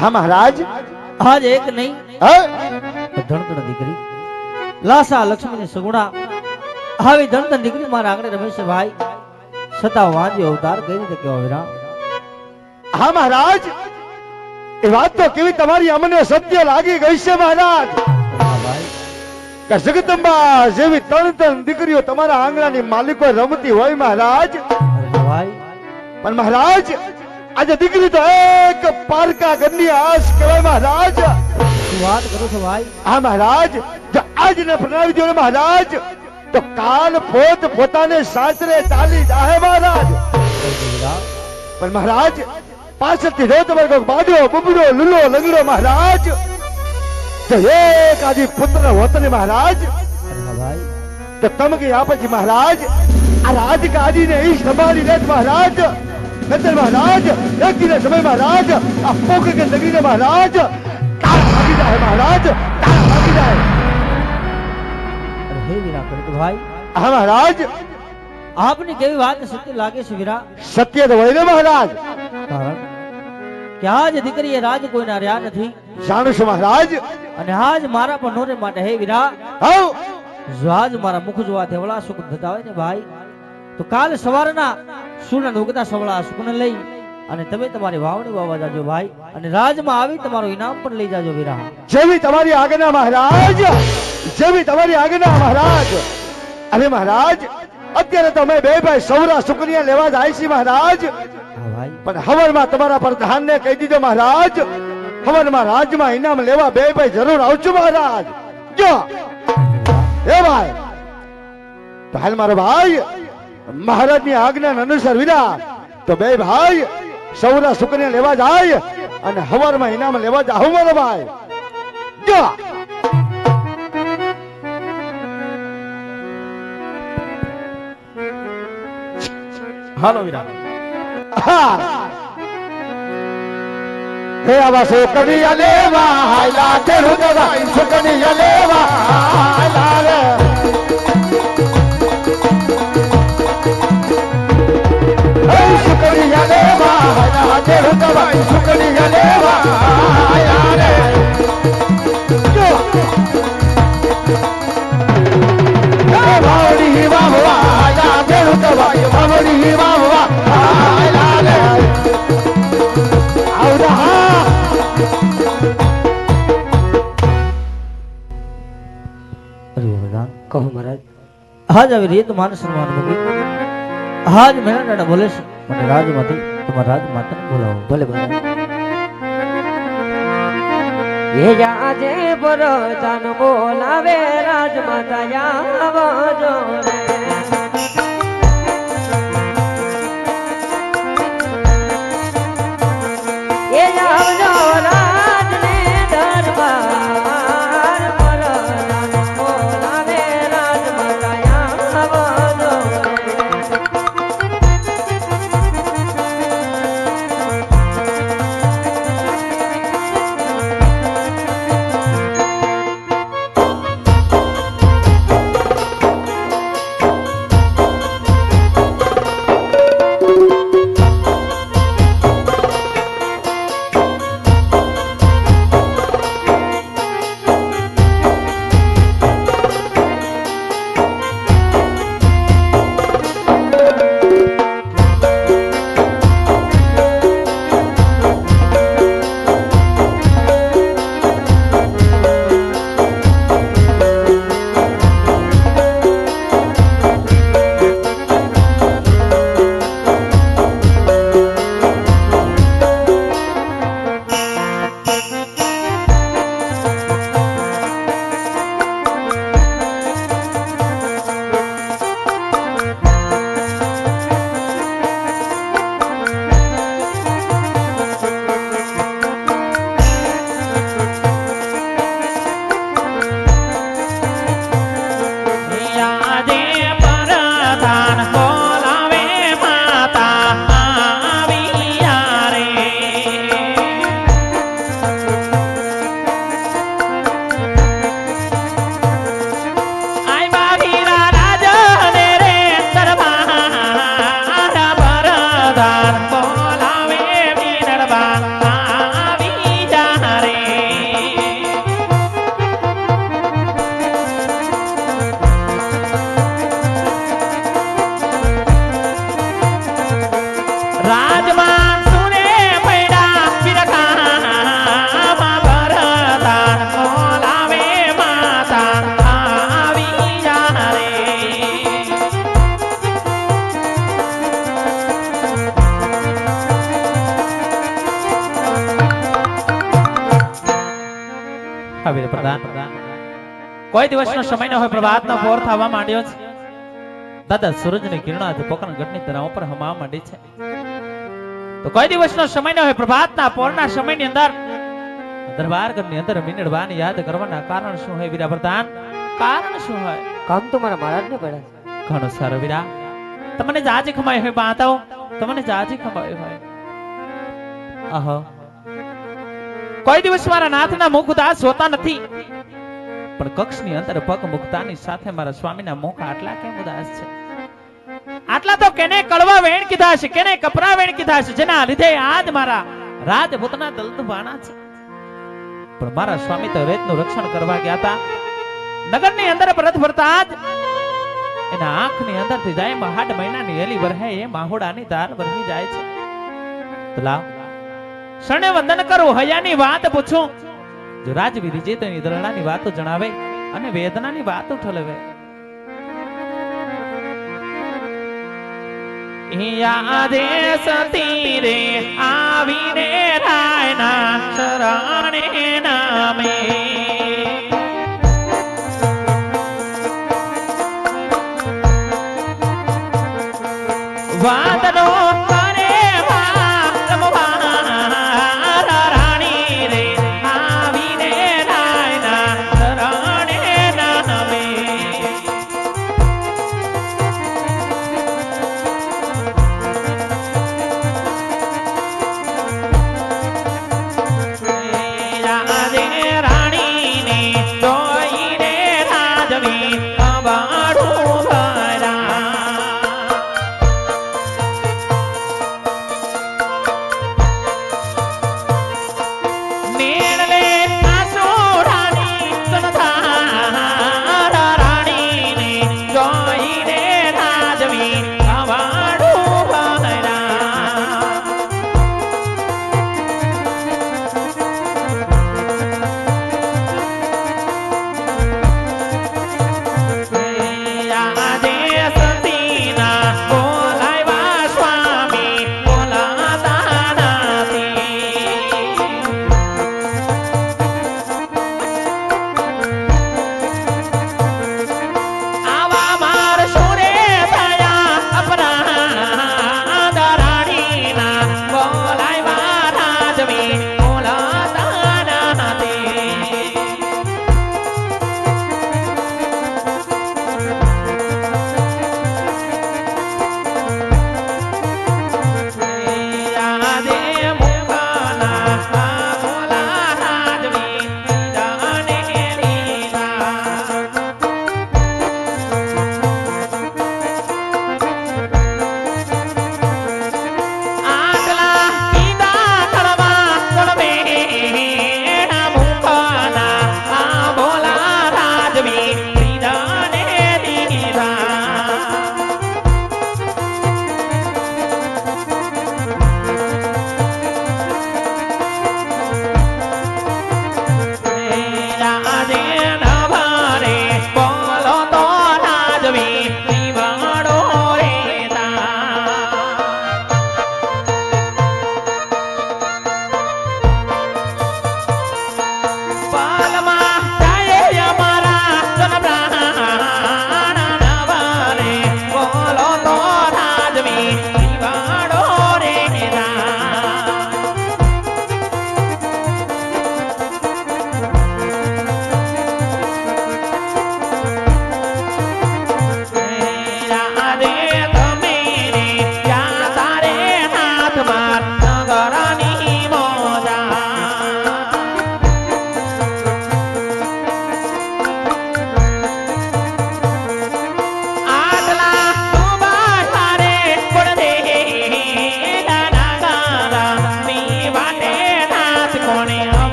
હા મહારાજ આજ એક નહીં ધણધણ દીકરી લાસા લક્ષ્મી ની સગુણા આવી ધણધણ દીકરી મારા આંગણે રમે છે ભાઈ છતાં વાંજ્યો અવતાર કઈ રીતે કેવો વિરામ હા મહારાજ એ વાત તો કેવી તમારી અમને સત્ય લાગી ગઈ છે મહારાજ હા ભાઈ કે જગદંબા જેવી ત્રણ દીકરીઓ તમારા આંગણાની માલિકો રમતી હોય મહારાજ અરે ભાઈ પણ મહારાજ આજે દીકરી તો એક પારકા ઘરની આશ કહેવાય મહારાજ શું વાત કરો છો ભાઈ હા મહારાજ જો આજને પ્રણાવી દો મહારાજ તો કાલ પોતાને સાસરે ચાલી જાહે મહારાજ પણ મહારાજ પાછળથી જો તમારે કોઈ બાડો બબડો લુલો લંગડો મહારાજ તો એક આજી પુત્ર હોત ને મહારાજ અરે ભાઈ તો તમે કે આપજી મહારાજ આ રાજકાજી ને ઈ સંભાળી લેત મહારાજ નતર મહારાજ એક દિને સમય મહારાજ આ પોક કે નગરી ને મહારાજ તારા ભાગી જાય મહારાજ તારા ભાગી જાય અરે હે વીરા તો ભાઈ હા મહારાજ આપની કેવી વાત સત્ય લાગે છે વીરા સત્ય તો હોય ને મહારાજ કારણ કે આજ દીકરી એ રાજ કોઈના રહ્યા નથી જાણું છું મહારાજ અને આજ મારા પણ નોરે માટે હે વીરા હઉ જો આજ મારા મુખ જોવા દેવળા સુખ થતા હોય ને ભાઈ તો કાલ સવારના સૂર્યના ઉગતા સવળા સુખને લઈ અને તમે તમારી વાવણી વાવવા જાજો ભાઈ અને રાજમાં આવી તમારું ઇનામ પણ લઈ જાજો વીરા જેવી તમારી આજ્ઞા મહારાજ જેવી તમારી આજ્ઞા મહારાજ અરે મહારાજ અત્યારે તો અમે બે ભાઈ સૌરા સુકનિયા લેવા જાય છે મહારાજ હા ભાઈ પણ હવનમાં તમારા પ્રધાન ને કહી દીધો મહારાજ હવનમાં રાજમાં ઇનામ લેવા બે ભાઈ જરૂર આવજો મહારાજ જો એ ભાઈ તો હાલ મારો ભાઈ મહારાજ ની આજ્ઞા અનુસાર વિરા તો બે ભાઈ સૌરા સુકનિયા લેવા જાય અને હવરમાં ઇનામ લેવા જાવ મારો ભાઈ જો હાલો વીરા હે આવા સુકનિયા લેવા હાયલા તે રુદવા સુકનિયા લેવા હાયલા રે હે સુકનિયા લેવા હાયલા તે રુદવા સુકનિયા લેવા હાયલા રે જો હે વાવડી વાવવા હાયલા તે રુદવા વાવડી વાવવા હાયલા રે કહો મહારાજ આજ આવી રીત માન સન્માન મૂકી આજ મેરા દાદા બોલે છે મને રાજમાંથી તમારા રાજમાતાને બોલાવો ભલે મહારાજ એ જાજે બરોજાન બોલાવે રાજમાતા આવજો રે એ આવજો રાજને દરબાર બરોજાન બોલાવે રાજમાતા આવજો પ્રધાન કોઈ દિવસનો સમય ન હોય પ્રભાતનો પોર થવા માંડ્યો છે દાદા સૂરજની કિરણો આજે પોકરણ ગઢની તરાવ પર હમવા માંડી છે તો કોઈ દિવસનો સમય ન હોય પ્રભાતના પોરના સમયની અંદર દરબાર ઘરની અંદર મીનડવાને યાદ કરવાના કારણ શું હોય વીરા પ્રધાન કારણ શું હોય કામ તો મારા મહારાજને પડ્યા છે. ઘણો સારો વીરા તમને જાજી ખમાય હોય બાતાઓ તમને જાજી ખમાય હોય આહો કોઈ દિવસ મારા નાથના મુખ ઉદાસ હોતા નથી પણ કક્ષની અંદર પગ મુકતાની સાથે મારા સ્વામીના મુખ આટલા કેમ ઉદાસ છે આટલા તો કેને કડવા વેણ કીધા છે કેને કપરા વેણ કીધા છે જેના લીધે આજ મારા રાજપૂતના દલદબાણા છે પણ મારા સ્વામી તો રેતનું રક્ષણ કરવા ગયા હતા નગરની અંદર પરત ફરતા જ એના આંખની અંદરથી જાય હાડ મહિનાની એલી વરહે એ માહોડાની ધાર વરહી જાય છે તો લાવ શરણે વંદન કરું હયાની વાત પૂછું જો રાજવીરી જે તેની દરણાની વાતો જણાવે અને વેદનાની વાતો ઠલવે યાદે સતી રે આવીને રાયના શરણે નામે વાદનો કરે રાણી રે આવીને રાયના શરણે નામે રાણી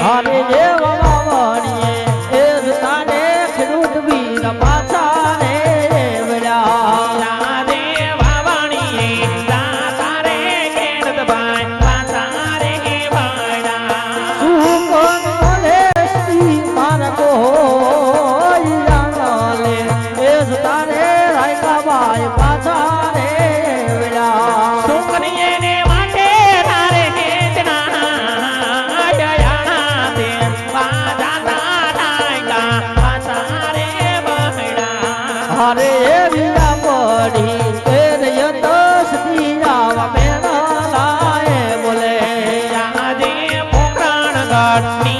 હારે દેવ વાવણીએ એ તારે ખેડૂત વીર પાછા રે વળ્યા રાધે વાવણીએ તારે ખેડૂત ભાઈ પાછા રે વળ્યા શું કોણ લે સી મારા કોઈ જાણે એ તારે રાયકા ભાઈ પાછા રે વળ્યા સુકનીએ ને માટે તારે ખેતના જયાણા તે પાજાતા નાયકા પાછા રે વળ્યા હારે વિના પડી એ રયતો સતી રાવા મેણા લાય બોલે રાધે પોકરણ ગઢની